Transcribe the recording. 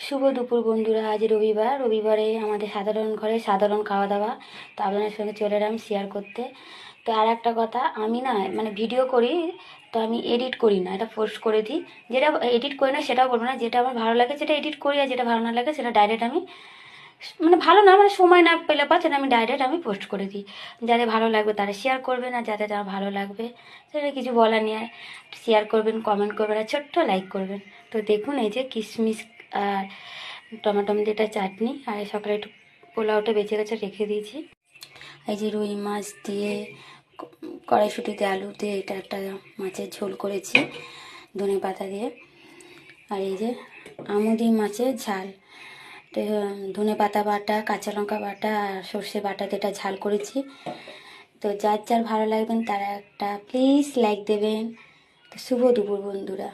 শুভ দুপুর বন্ধুরা। আজ রবিবার, রবিবারে আমাদের সাধারণ ঘরে সাধারণ খাওয়া দাওয়া। তো আপনাদের সঙ্গে চলে এলাম শেয়ার করতে। তো আর একটা কথা, আমি না মানে ভিডিও করি, তো আমি এডিট করি না, এটা পোস্ট করে দিই। যেটা এডিট করি না সেটাও বলবো না, যেটা আমার ভালো লাগে সেটা এডিট করি, আর যেটা ভালো না লাগে সেটা ডাইরেক্ট আমি মানে ভালো না মানে সময় না পেলে পর সেটা আমি ডাইরেক্ট আমি পোস্ট করে দিই। যাদের ভালো লাগবে তারা শেয়ার করবেন, আর যাদের যারা ভালো লাগবে সেটা কিছু বলার নিয়ে শেয়ার করবেন, কমেন্ট করবেন আর ছোট্ট লাইক করবেন। তো দেখুন এই যে কিশমিশ আর টমেটো যেটা চাটনি, আর সকালে একটু পোলাওটা বেঁচে গেছে রেখে দিয়েছি। এই যে রুই মাছ দিয়ে কড়াইশুঁটিতে আলু দিয়ে এটা একটা মাছের ঝোল করেছি ধনে পাতা দিয়ে। আর এই যে আমুদি মাছের ঝাল, তো ধনে পাতা বাটা, কাঁচা লঙ্কা বাটা আর সর্ষে বাটা দিয়ে এটা ঝাল করেছি। তো যার যার ভালো লাগবেন তারা একটা প্লিজ লাইক দেবেন। তো শুভ দুপুর বন্ধুরা।